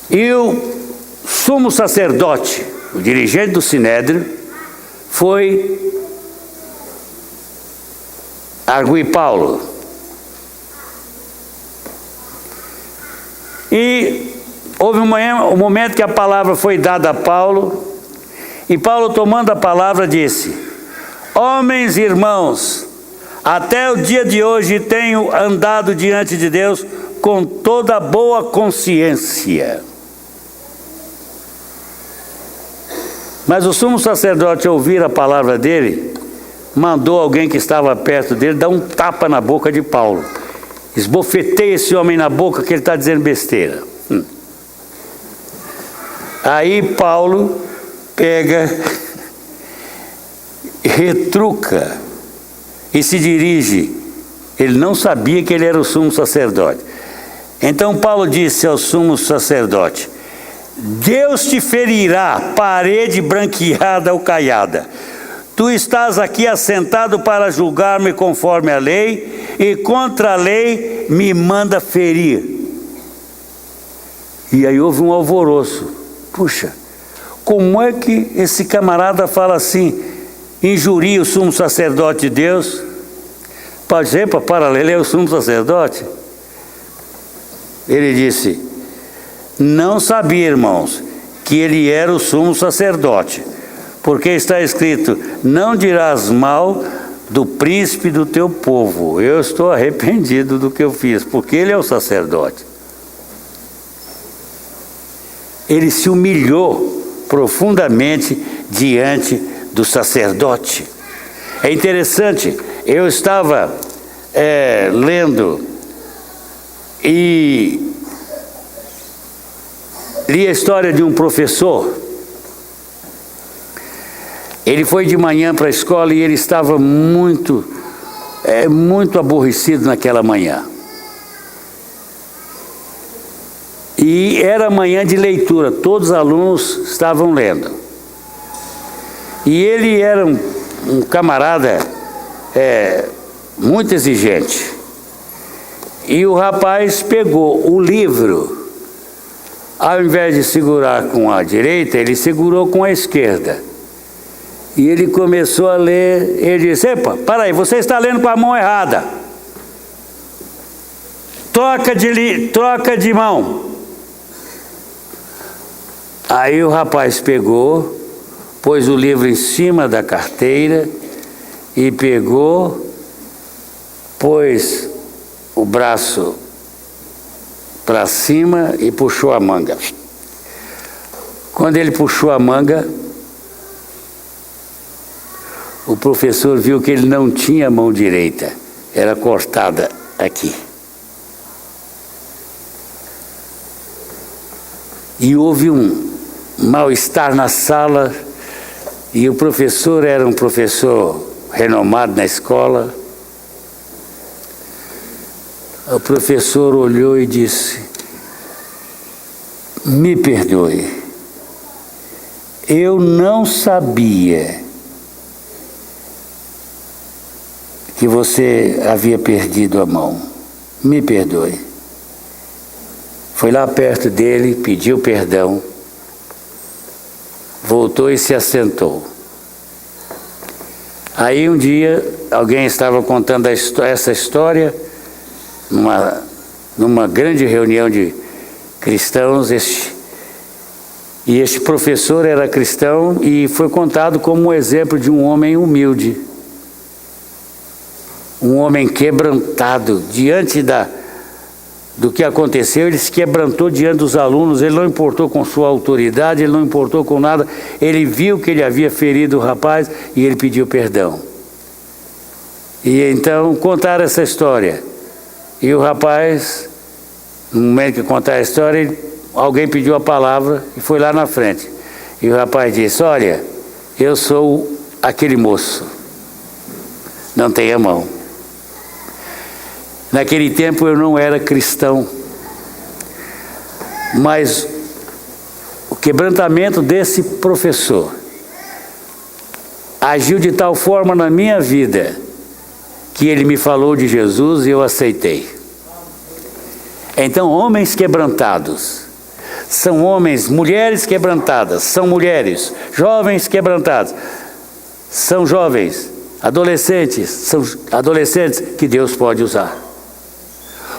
E o sumo sacerdote, o dirigente do Sinédrio, foi arguir Paulo. E houve um momento que a palavra foi dada a Paulo, e Paulo, tomando a palavra, disse: homens e irmãos, até o dia de hoje tenho andado diante de Deus com toda boa consciência. Mas o sumo sacerdote, ao ouvir a palavra dele, mandou alguém que estava perto dele dar um tapa na boca de Paulo. Esbofeteia esse homem na boca que ele está dizendo besteira. Aí Paulo pega, retruca e se dirige. Ele não sabia que ele era o sumo sacerdote. Então Paulo disse ao sumo sacerdote: Deus te ferirá, parede branqueada ou caiada. Tu estás aqui assentado para julgar-me conforme a lei, e contra a lei me manda ferir. E aí houve um alvoroço. Puxa, como é que esse camarada fala assim, injuria o sumo sacerdote de Deus? Pode ser, para ele é o sumo sacerdote? Ele disse: não sabia, irmãos, que ele era o sumo sacerdote, porque está escrito: não dirás mal do príncipe do teu povo. Eu estou arrependido do que eu fiz, porque ele é o sacerdote. Ele se humilhou profundamente diante do sacerdote. É interessante, eu estava lendo e li a história de um professor. Ele foi de manhã para a escola e ele estava muito aborrecido naquela manhã. E era manhã de leitura, todos os alunos estavam lendo. E ele era um camarada muito exigente. E o rapaz pegou o livro, ao invés de segurar com a direita, ele segurou com a esquerda. E ele começou a ler, ele disse: epa, para aí, você está lendo com a mão errada. Troca de mão. Aí o rapaz pegou, pôs o livro em cima da carteira e pegou, pôs o braço para cima e puxou a manga. Quando ele puxou a manga, o professor viu que ele não tinha mão direita, era cortada aqui. E houve um mal-estar na sala, e o professor era um professor renomado na escola. O professor olhou e disse: me perdoe, eu não sabia que você havia perdido a mão. Me perdoe. Foi lá perto dele, pediu perdão, voltou e se assentou. Aí um dia alguém estava contando essa história numa grande reunião de cristãos, e este professor era cristão e foi contado como um exemplo de um homem humilde, um homem quebrantado diante do que aconteceu. Ele se quebrantou diante dos alunos, ele não importou com sua autoridade, ele não importou com nada, ele viu que ele havia ferido o rapaz e ele pediu perdão. E então contaram essa história, e o rapaz, no momento que contaram a história, alguém pediu a palavra e foi lá na frente, e o rapaz disse: olha, eu sou aquele moço, não tenha mão. Naquele tempo eu não era cristão, mas o quebrantamento desse professor agiu de tal forma na minha vida que ele me falou de Jesus e eu aceitei. Então, homens quebrantados são homens, mulheres quebrantadas são mulheres, jovens quebrantados são jovens, adolescentes são adolescentes que Deus pode usar.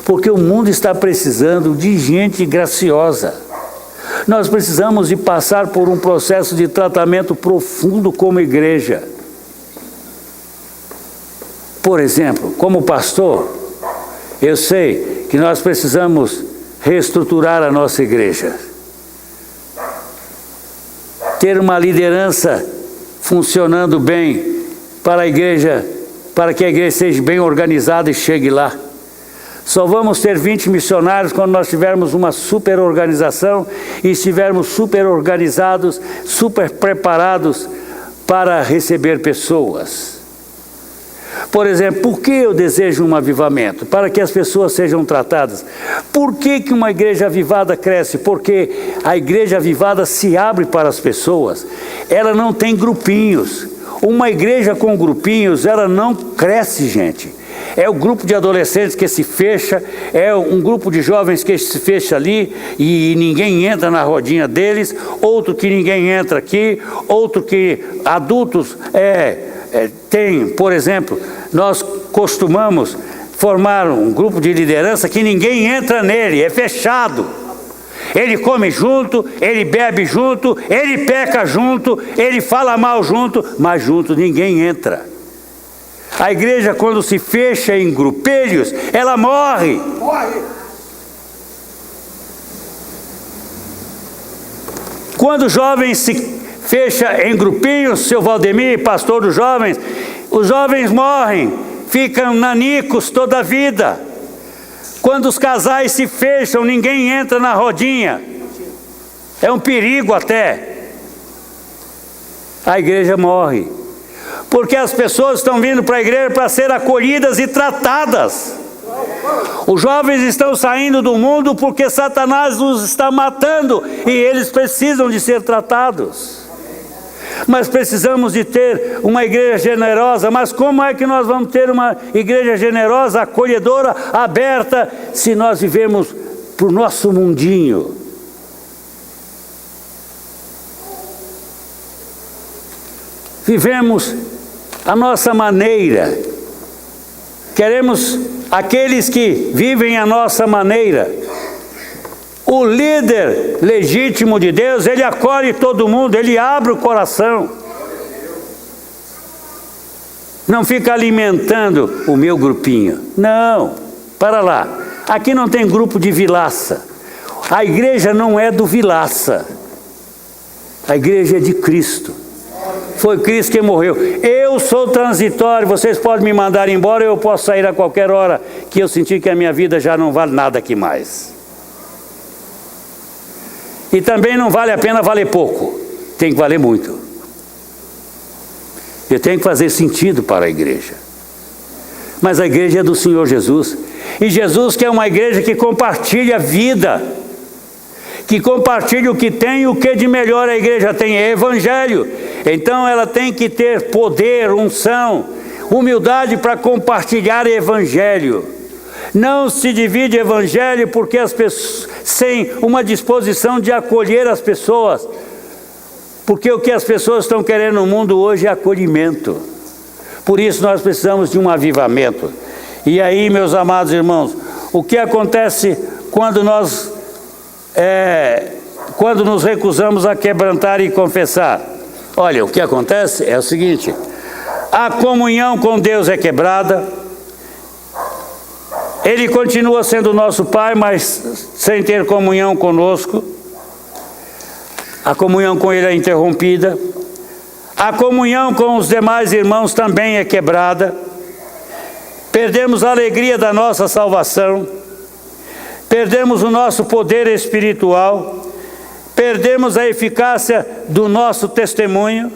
Porque o mundo está precisando de gente graciosa. Nós precisamos de passar por um processo de tratamento profundo como igreja. Por exemplo, como pastor, eu sei que nós precisamos reestruturar a nossa igreja. Ter uma liderança funcionando bem para a igreja, para que a igreja seja bem organizada e chegue lá. Só vamos ter 20 missionários quando nós tivermos uma super organização e estivermos super organizados, super preparados para receber pessoas. Por exemplo, por que eu desejo um avivamento? Para que as pessoas sejam tratadas. Por que uma igreja avivada cresce? Porque a igreja avivada se abre para as pessoas. Ela não tem grupinhos. Uma igreja com grupinhos, ela não cresce, gente. É o grupo de adolescentes que se fecha, é um grupo de jovens que se fecha ali e ninguém entra na rodinha deles, outro que ninguém entra aqui, outro que adultos tem, por exemplo, nós costumamos formar um grupo de liderança que ninguém entra nele, é fechado. Ele come junto, ele bebe junto, ele peca junto, ele fala mal junto, mas junto ninguém entra. A igreja, quando se fecha em grupelhos, ela morre. Quando os jovens se fecham em grupinhos, seu Valdemir, pastor dos jovens, os jovens morrem, ficam nanicos toda a vida. Quando os casais se fecham, ninguém entra na rodinha. É um perigo até. A igreja morre. Porque as pessoas estão vindo para a igreja para ser acolhidas e tratadas. Os jovens estão saindo do mundo porque Satanás os está matando e eles precisam de ser tratados. Mas precisamos de ter uma igreja generosa. Mas como é que nós vamos ter uma igreja generosa, acolhedora, aberta, se nós vivemos para o nosso mundinho? Vivemos a nossa maneira. Queremos aqueles que vivem a nossa maneira. O líder legítimo de Deus, ele acolhe todo mundo, ele abre o coração. Não fica alimentando o meu grupinho. Não, para lá. Aqui não tem grupo de vilaça. A igreja não é do vilaça. A igreja é de Cristo. Foi Cristo que morreu. Eu sou transitório, vocês podem me mandar embora, eu posso sair a qualquer hora que eu sentir que a minha vida já não vale nada aqui mais. E também não vale a pena valer pouco, tem que valer muito. Eu tenho que fazer sentido para a igreja. Mas a igreja é do Senhor Jesus. E Jesus quer uma igreja que compartilhe a vida, que compartilhe o que tem e o que de melhor a igreja tem, é evangelho. Então ela tem que ter poder, unção, humildade para compartilhar evangelho. Não se divide evangelho porque as pessoas, sem uma disposição de acolher as pessoas, porque o que as pessoas estão querendo no mundo hoje é acolhimento. Por isso nós precisamos de um avivamento. E aí, meus amados irmãos, o que acontece quando quando nos recusamos a quebrantar e confessar? Olha, o que acontece é o seguinte: a comunhão com Deus é quebrada, Ele continua sendo nosso Pai, mas sem ter comunhão conosco, a comunhão com Ele é interrompida, a comunhão com os demais irmãos também é quebrada, perdemos a alegria da nossa salvação, perdemos o nosso poder espiritual, perdemos a eficácia do nosso testemunho.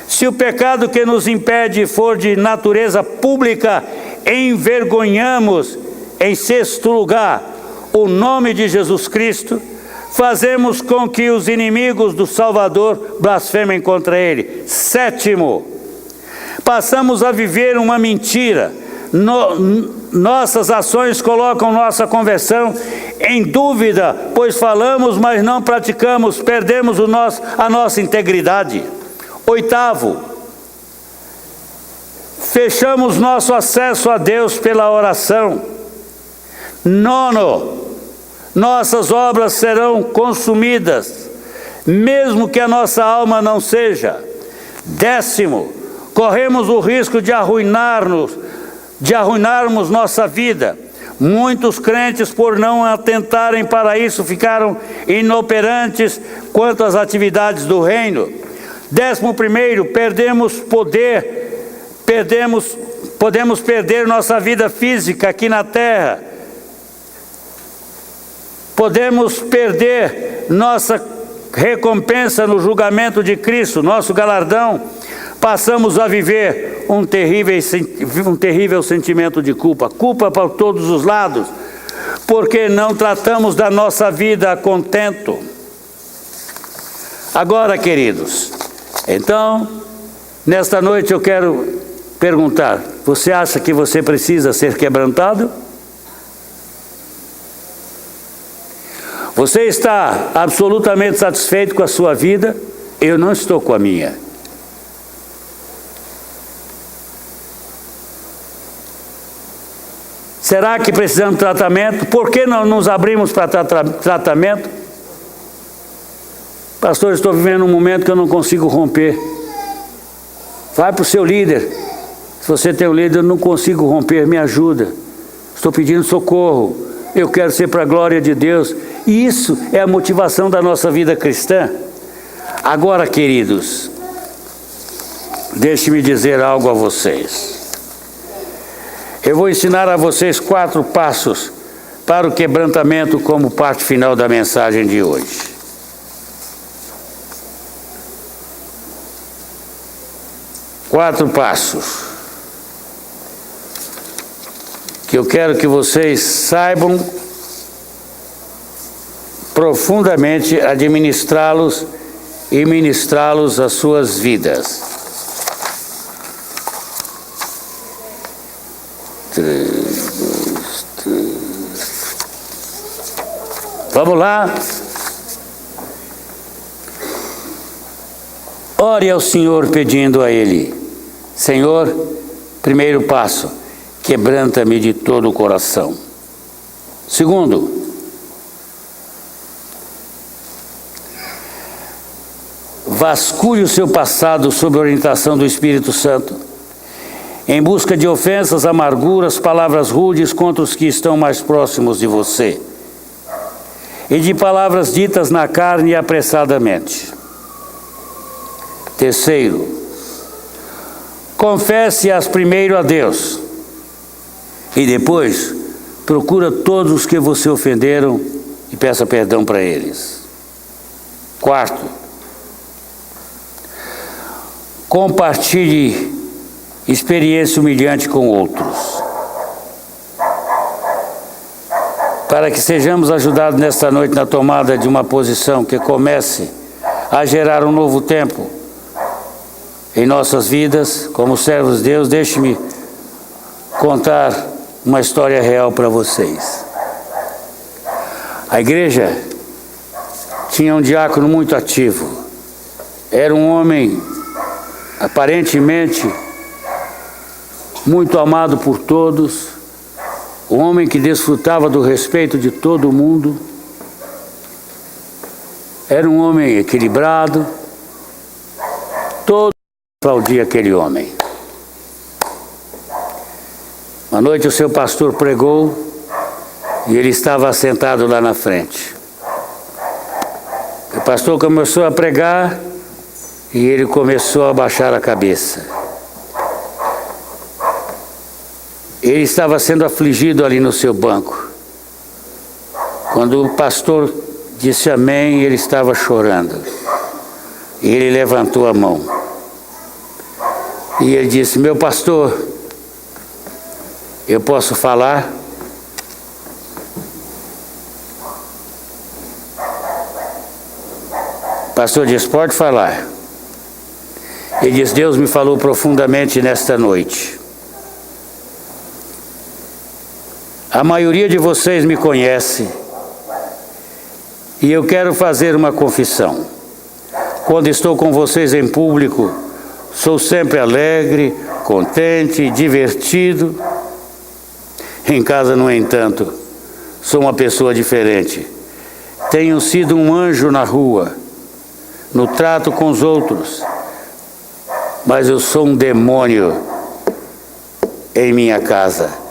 Se o pecado que nos impede for de natureza pública, envergonhamos, em sexto lugar, o nome de Jesus Cristo, fazemos com que os inimigos do Salvador blasfemem contra Ele. Sétimo, passamos a viver uma mentira. Nossas ações colocam nossa conversão em dúvida, pois falamos, mas não praticamos, perdemos a nossa integridade. Oitavo, fechamos nosso acesso a Deus pela oração. Nono, nossas obras serão consumidas, mesmo que a nossa alma não seja. Décimo, corremos o risco de arruinarmos nossa vida. Muitos crentes, por não atentarem para isso, ficaram inoperantes quanto às atividades do reino. 11º, podemos perder nossa vida física aqui na terra. Podemos perder nossa recompensa no julgamento de Cristo, nosso galardão. Passamos a viver um terrível sentimento de culpa. Culpa para todos os lados, porque não tratamos da nossa vida a contento. Agora, queridos, então, nesta noite eu quero perguntar: você acha que você precisa ser quebrantado? Você está absolutamente satisfeito com a sua vida? Eu não estou com a minha. Será que precisamos de tratamento? Por que não nos abrimos para tratamento? Pastor, estou vivendo um momento que eu não consigo romper. Vai para o seu líder. Se você tem um líder, eu não consigo romper, me ajuda. Estou pedindo socorro. Eu quero ser para a glória de Deus. E isso é a motivação da nossa vida cristã. Agora, queridos, deixe-me dizer algo a vocês. Eu vou ensinar a vocês 4 passos para o quebrantamento como parte final da mensagem de hoje. Quatro passos que eu quero que vocês saibam profundamente administrá-los e ministrá-los às suas vidas. Vamos lá. Ore ao Senhor pedindo a Ele: Senhor, primeiro passo, quebranta-me de todo o coração. Segundo, vasculhe o seu passado sob a orientação do Espírito Santo, em busca de ofensas, amarguras, palavras rudes contra os que estão mais próximos de você, e de palavras ditas na carne apressadamente. Terceiro, confesse-as primeiro a Deus, e depois procura todos os que você ofenderam e peça perdão para eles. Quarto, compartilhe experiência humilhante com outros. para que sejamos ajudados nesta noite na tomada de uma posição que comece a gerar um novo tempo em nossas vidas. Como servos de Deus, deixe-me contar uma história real para vocês. A igreja tinha um diácono muito ativo. Era um homem aparentemente muito amado por todos, um homem que desfrutava do respeito de todo mundo. Era um homem equilibrado. Todos aplaudiam aquele homem. Uma noite o seu pastor pregou e ele estava sentado lá na frente. O pastor começou a pregar e ele começou a baixar a cabeça. Ele estava sendo afligido ali no seu banco. Quando o pastor disse amém, ele estava chorando. E ele levantou a mão. E ele disse: meu pastor, eu posso falar? O pastor disse: pode falar. Ele disse: Deus me falou profundamente nesta noite. A maioria de vocês me conhece e eu quero fazer uma confissão. Quando estou com vocês em público, sou sempre alegre, contente, divertido. Em casa, no entanto, sou uma pessoa diferente. Tenho sido um anjo na rua, no trato com os outros, mas eu sou um demônio em minha casa.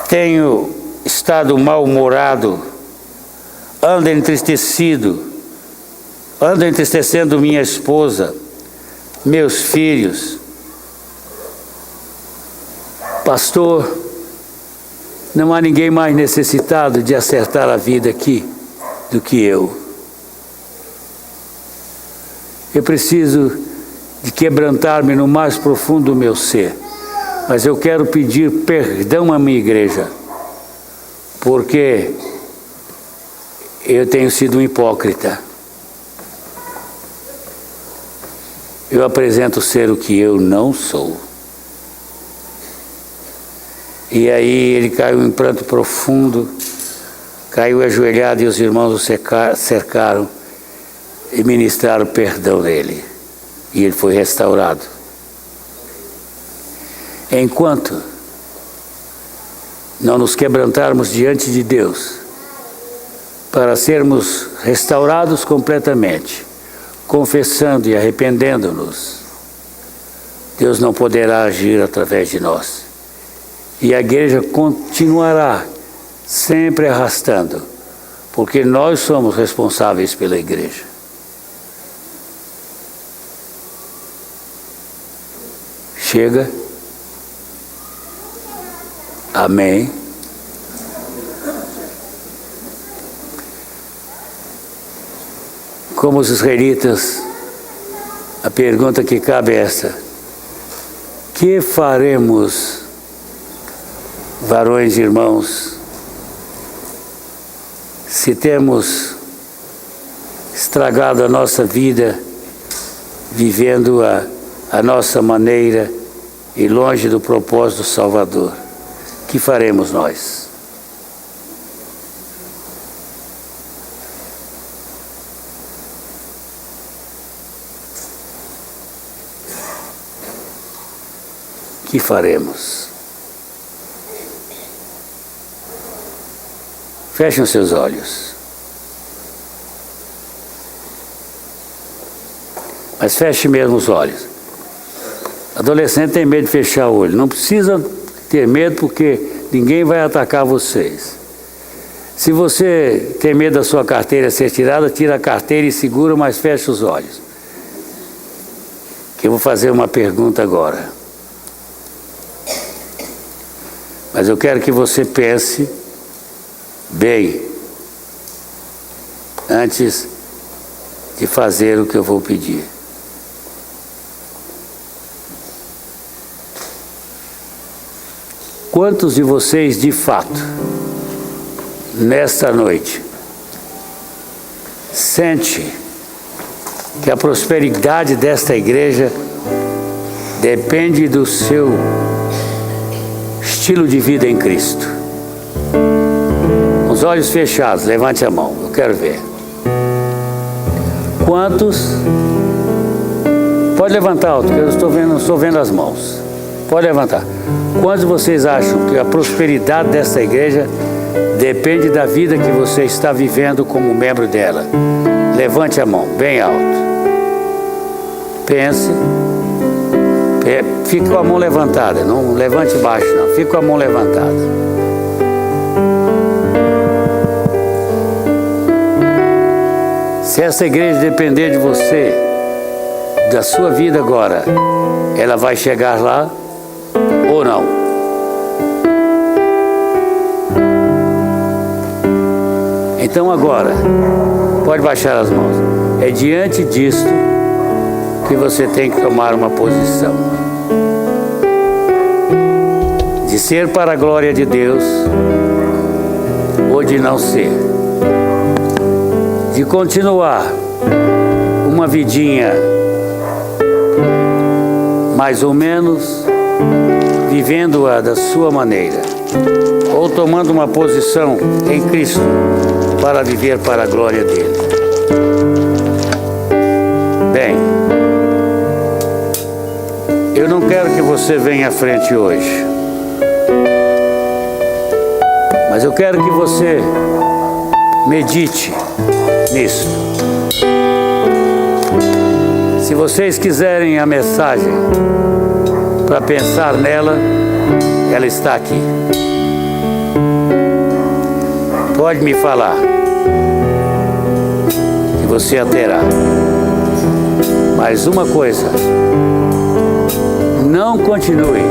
Tenho estado mal-humorado, ando entristecido, ando entristecendo minha esposa, meus filhos. Pastor, não há ninguém mais necessitado de acertar a vida aqui do que eu. Eu preciso de quebrantar-me no mais profundo do meu ser. Mas eu quero pedir perdão à minha igreja, porque eu tenho sido um hipócrita. Eu apresento ser o que eu não sou. E aí ele caiu em pranto profundo, caiu ajoelhado e os irmãos o cercaram e ministraram perdão nele. E ele foi restaurado. Enquanto não nos quebrantarmos diante de Deus, para sermos restaurados completamente, confessando e arrependendo-nos, Deus não poderá agir através de nós. E a igreja continuará sempre arrastando, porque nós somos responsáveis pela igreja. Chega. Amém. Como os israelitas, a pergunta que cabe é essa: que faremos, varões e irmãos, se temos estragado a nossa vida, vivendo a nossa maneira e longe do propósito do Salvador? Que faremos nós? Que faremos? Fechem os seus olhos. Mas feche mesmo os olhos. Adolescente tem medo de fechar o olho. Não precisa ter medo, porque ninguém vai atacar vocês. Se você tem medo da sua carteira ser tirada, tira a carteira e segura, mas fecha os olhos. Que eu vou fazer uma pergunta agora. Mas eu quero que você pense bem antes de fazer o que eu vou pedir. Quantos de vocês, de fato, nesta noite sente que a prosperidade desta igreja depende do seu estilo de vida em Cristo? Com os olhos fechados, levante a mão, eu quero ver. Quantos? Pode levantar alto, que eu não estou vendo as mãos. Pode levantar. Quantos vocês acham que a prosperidade dessa igreja depende da vida que você está vivendo como membro dela? Levante a mão, bem alto. Pense. Fique com a mão levantada, não levante baixo não, fique com a mão levantada. Se essa igreja depender de você, da sua vida agora, ela vai chegar lá ou não? Então agora, pode baixar as mãos. É diante disto que você tem que tomar uma posição. De ser para a glória de Deus ou de não ser. De continuar uma vidinha mais ou menos, vivendo-a da sua maneira, ou tomando uma posição em Cristo para viver para a glória dele. Bem, eu não quero que você venha à frente hoje, mas eu quero que você medite nisso. Se vocês quiserem a mensagem para pensar nela, ela está aqui. Pode me falar, que você a terá. Mas uma coisa, não continue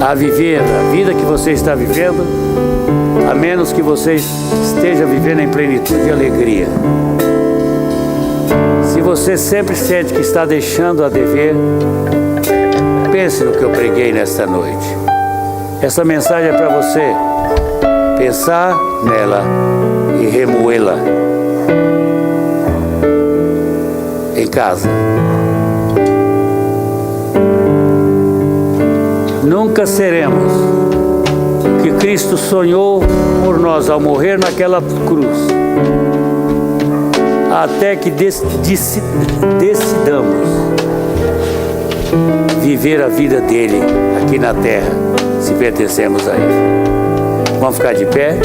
a viver a vida que você está vivendo, a menos que você esteja vivendo em plenitude e alegria. Se você sempre sente que está deixando a dever, pense no que eu preguei nesta noite. Essa mensagem é para você pensar nela e remoê-la em casa. Nunca seremos o que Cristo sonhou por nós ao morrer naquela cruz, até que decidamos viver a vida dele aqui na terra, se pertencemos a ele. Vamos ficar de pé?